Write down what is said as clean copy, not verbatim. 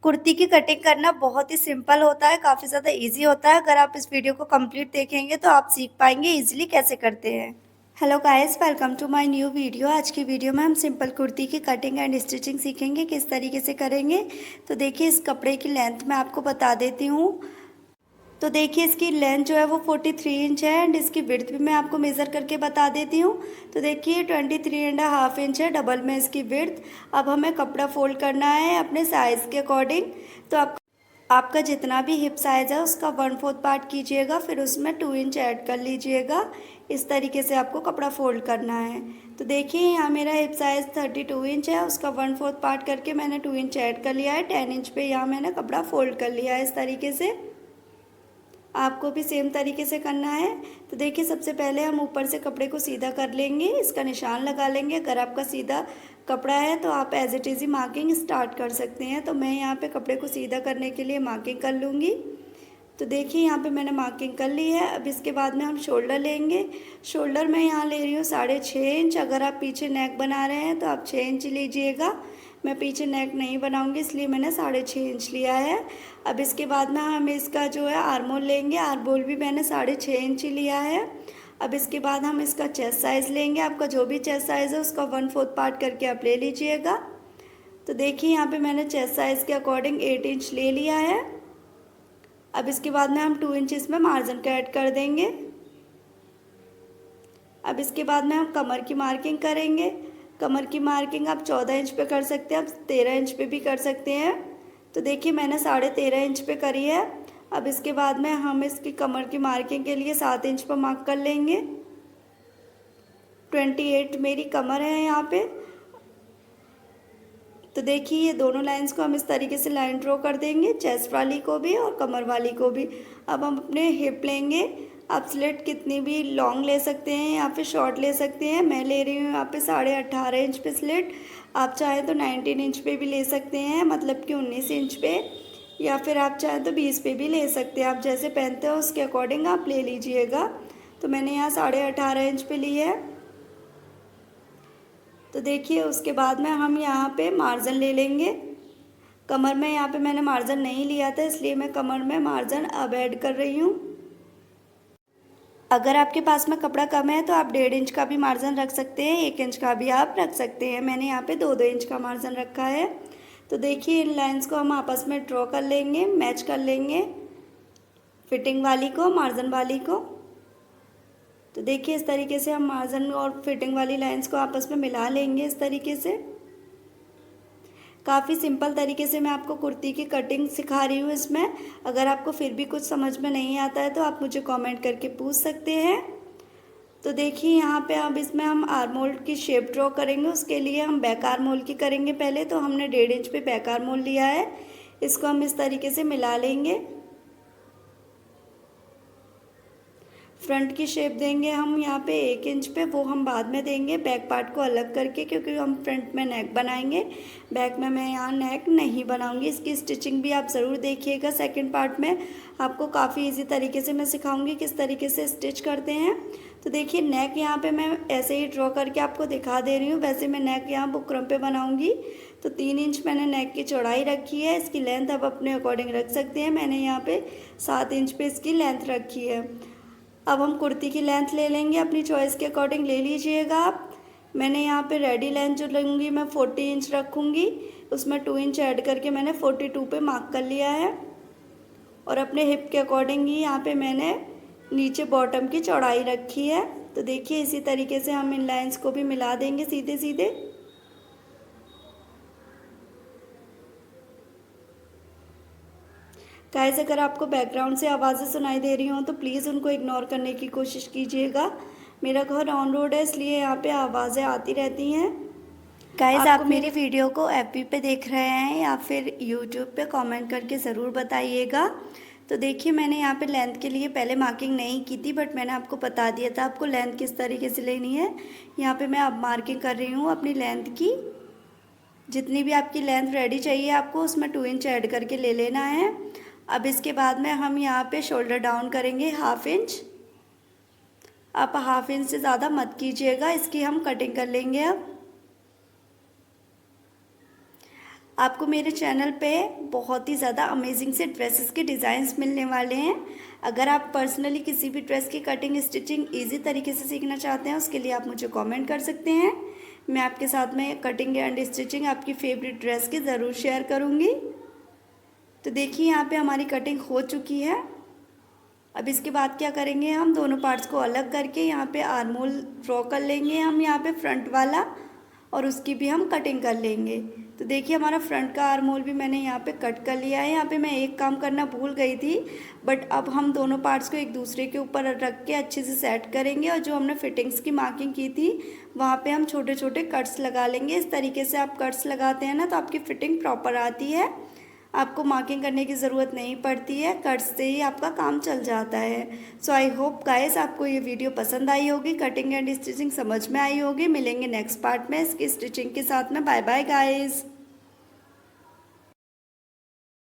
कुर्ती की कटिंग करना बहुत ही सिंपल होता है, काफ़ी ज़्यादा ईज़ी होता है। अगर आप इस वीडियो को कंप्लीट देखेंगे तो आप सीख पाएँगे ईज़िली कैसे करते हैं। Hello guys, welcome to my new video. आज की वीडियो में हम सिंपल कुर्ती की कटिंग एंड स्टिचिंग सीखेंगे, किस तरीके से करेंगे। तो देखिए, इस कपड़े की लेंथ मैं आपको बता देती हूँ। तो देखिए, इसकी लेंथ जो है वो 43 इंच है एंड इसकी विड्थ भी मैं आपको मेज़र करके बता देती हूँ। तो देखिए, 23.5 इंच है, डबल में इसकी विड्थ। अब हमें कपड़ा फोल्ड करना है अपने साइज़ के अकॉर्डिंग। तो आपका जितना भी हिप साइज़ है उसका 1/4 पार्ट कीजिएगा, फिर उसमें 2 इंच ऐड कर लीजिएगा। इस तरीके से आपको कपड़ा फोल्ड करना है। तो देखिए, यहाँ मेरा हिप साइज़ 32 इंच है, उसका 1/4 पार्ट करके मैंने 2 इंच ऐड कर लिया है। 10 इंच पे यहाँ मैंने कपड़ा फोल्ड कर लिया है। इस तरीके से आपको भी सेम तरीके से करना है। तो देखिए, सबसे पहले हम ऊपर से कपड़े को सीधा कर लेंगे, इसका निशान लगा लेंगे। अगर आपका सीधा कपड़ा है तो आप एज इट इज़ ही मार्किंग स्टार्ट कर सकते हैं। तो मैं यहाँ पे कपड़े को सीधा करने के लिए मार्किंग कर लूँगी। तो देखिए, यहाँ पे मैंने मार्किंग कर ली है। अब इसके बाद में हम शोल्डर लेंगे। शोल्डर मैं यहाँ ले रही हूँ 6.5 इंच। अगर आप पीछे नेक बना रहे हैं तो आप 6 इंच लीजिएगा। मैं पीछे नेक नहीं बनाऊंगी, इसलिए मैंने 6.5 इंच लिया है। अब इसके बाद में हम इसका जो है आर्मोल लेंगे। आर्मोल भी मैंने 6.5 इंच ही लिया है। अब इसके बाद हम इसका चेस्ट साइज़ लेंगे। आपका जो भी चेस्ट साइज़ है उसका 1/4 पार्ट करके आप ले लीजिएगा। तो देखिए, यहाँ पे मैंने चेस्ट साइज़ के अकॉर्डिंग 8 इंच ले लिया है। अब इसके बाद में हम 2 इंच इसमें मार्जिन का ऐड कर देंगे। अब इसके बाद में हम कमर की मार्किंग करेंगे। कमर की मार्किंग आप 14 इंच पे कर सकते हैं, आप 13 इंच पे भी कर सकते हैं। तो देखिए, मैंने 13.5 इंच पे करी है। अब इसके बाद में हम इसकी कमर की मार्किंग के लिए 7 इंच पर मार्क कर लेंगे। 28 मेरी कमर है यहाँ पे। तो देखिए, ये दोनों लाइंस को हम इस तरीके से लाइन ड्रॉ कर देंगे, चेस्ट वाली को भी और कमर वाली को भी। अब हम अपने हिप लेंगे। आप स्लिट कितनी भी लॉन्ग ले सकते हैं या फिर शॉर्ट ले सकते हैं। मैं ले रही हूँ यहाँ पे 18.5 इंच पे स्लिट। आप चाहें तो 19 इंच पे भी ले सकते हैं, मतलब कि 19 इंच पे, या फिर आप चाहें तो 20 पे भी ले सकते हैं। आप जैसे पहनते हो उसके अकॉर्डिंग आप ले लीजिएगा। तो मैंने यहाँ 18.5 इंच पे ली है। तो देखिए, उसके बाद में हम यहाँ पे मार्जिन ले लेंगे। कमर में यहाँ पे मैंने मार्जिन नहीं लिया था, इसलिए मैं कमर में मार्जिन अब ऐड कर रही हूँ। अगर आपके पास में कपड़ा कम है तो आप 1.5 इंच का भी मार्जिन रख सकते हैं, 1 इंच का भी आप रख सकते हैं। मैंने यहाँ पे 2-2 इंच का मार्जिन रखा है। तो देखिए, इन लाइंस को हम आपस में ड्रॉ कर लेंगे, मैच कर लेंगे, फिटिंग वाली को मार्जिन वाली को। तो देखिए, इस तरीके से हम मार्जिन और फिटिंग वाली लाइंस को आपस में मिला लेंगे इस तरीके से। काफ़ी सिंपल तरीके से मैं आपको कुर्ती की कटिंग सिखा रही हूँ इसमें। अगर आपको फिर भी कुछ समझ में नहीं आता है तो आप मुझे कमेंट करके पूछ सकते हैं। तो देखिए, यहाँ पे अब इसमें हम आर्म की शेप ड्रॉ करेंगे। उसके लिए हम बैक आर्म होल की करेंगे पहले। तो हमने 1.5 इंच पे बैक आर्म होल लिया है, इसको हम इस तरीके से मिला लेंगे। फ्रंट की शेप देंगे हम यहाँ पे 1 इंच पे, वो हम बाद में देंगे बैक पार्ट को अलग करके, क्योंकि हम फ्रंट में नेक बनाएंगे। बैक में मैं यहाँ नेक नहीं बनाऊंगी। इसकी स्टिचिंग भी आप ज़रूर देखिएगा। सेकंड पार्ट में आपको काफ़ी इजी तरीके से मैं सिखाऊंगी किस तरीके से स्टिच करते हैं। तो देखिए, नेक यहाँ पे मैं ऐसे ही ड्रॉ करके आपको दिखा दे रही हूँ। वैसे मैं नेक यहाँ बुकरम पे बनाऊँगी। तो 3 इंच मैंने नेक की चौड़ाई रखी है। इसकी लेंथ आप अपने अकॉर्डिंग रख सकते हैं। मैंने यहाँ पे 7 इंच पे इसकी लेंथ रखी है। अब हम कुर्ती की लेंथ ले लेंगे, अपनी चॉइस के अकॉर्डिंग ले लीजिएगा आप। मैंने यहाँ पे रेडी लेंथ जो लूँगी मैं 40 इंच रखूँगी, उसमें 2 इंच ऐड करके मैंने 42 पे मार्क कर लिया है। और अपने हिप के अकॉर्डिंग ही यहाँ पे मैंने नीचे बॉटम की चौड़ाई रखी है। तो देखिए, इसी तरीके से हम इन लाइंस को भी मिला देंगे सीधे सीधे। गाइस, अगर आपको बैकग्राउंड से आवाज़ें सुनाई दे रही हों तो प्लीज़ उनको इग्नोर करने की कोशिश कीजिएगा। मेरा घर ऑन रोड है, इसलिए यहाँ पे आवाज़ें आती रहती हैं। गाइस, आप मेरी वीडियो को एफबी पे देख रहे हैं या फिर यूट्यूब पे, कमेंट करके ज़रूर बताइएगा। तो देखिए, मैंने यहाँ पे लेंथ के लिए पहले मार्किंग नहीं की थी, बट मैंने आपको बता दिया था आपको लेंथ किस तरीके से लेनी है। यहाँ पे मैं अब मार्किंग कर रही हूँ अपनी लेंथ की। जितनी भी आपकी लेंथ रेडी चाहिए आपको, उसमें 2 इंच ऐड करके ले लेना है। अब इसके बाद में हम यहाँ पे शोल्डर डाउन करेंगे 1/2 इंच। आप 1/2 इंच से ज़्यादा मत कीजिएगा, इसकी हम कटिंग कर लेंगे। आपको मेरे चैनल पे बहुत ही ज़्यादा अमेजिंग से ड्रेसेस के डिज़ाइंस मिलने वाले हैं। अगर आप पर्सनली किसी भी ड्रेस की कटिंग स्टिचिंग ईजी तरीके से सीखना चाहते हैं, उसके लिए आप मुझे कमेंट कर सकते हैं। मैं आपके साथ में कटिंग एंड स्टिचिंग आपकी फेवरेट ड्रेस की ज़रूर शेयर करूँगी। तो देखिए यहाँ पे हमारी कटिंग हो चुकी है। अब इसके बाद क्या करेंगे, हम दोनों पार्ट्स को अलग करके यहाँ पे आर्म होल ड्रॉ कर लेंगे हम यहाँ पे फ्रंट वाला, और उसकी भी हम कटिंग कर लेंगे। तो देखिए हमारा फ्रंट का आर्म होल भी मैंने यहाँ पे कट कर लिया है। यहाँ पे मैं एक काम करना भूल गई थी, बट अब हम दोनों पार्ट्स को एक दूसरे के ऊपर रख के अच्छे से सेट करेंगे, और जो हमने फिटिंग्स की मार्किंग की थी वहाँ पे हम छोटे छोटे कट्स लगा लेंगे। इस तरीके से आप कट्स लगाते हैं ना तो आपकी फिटिंग प्रॉपर आती है, आपको मार्किंग करने की ज़रूरत नहीं पड़ती है, कट से ही आपका काम चल जाता है। सो आई होप गाइस आपको ये वीडियो पसंद आई होगी, कटिंग एंड स्टिचिंग समझ में आई होगी। मिलेंगे नेक्स्ट पार्ट में इसकी स्टिचिंग के साथ में। Bye bye guys.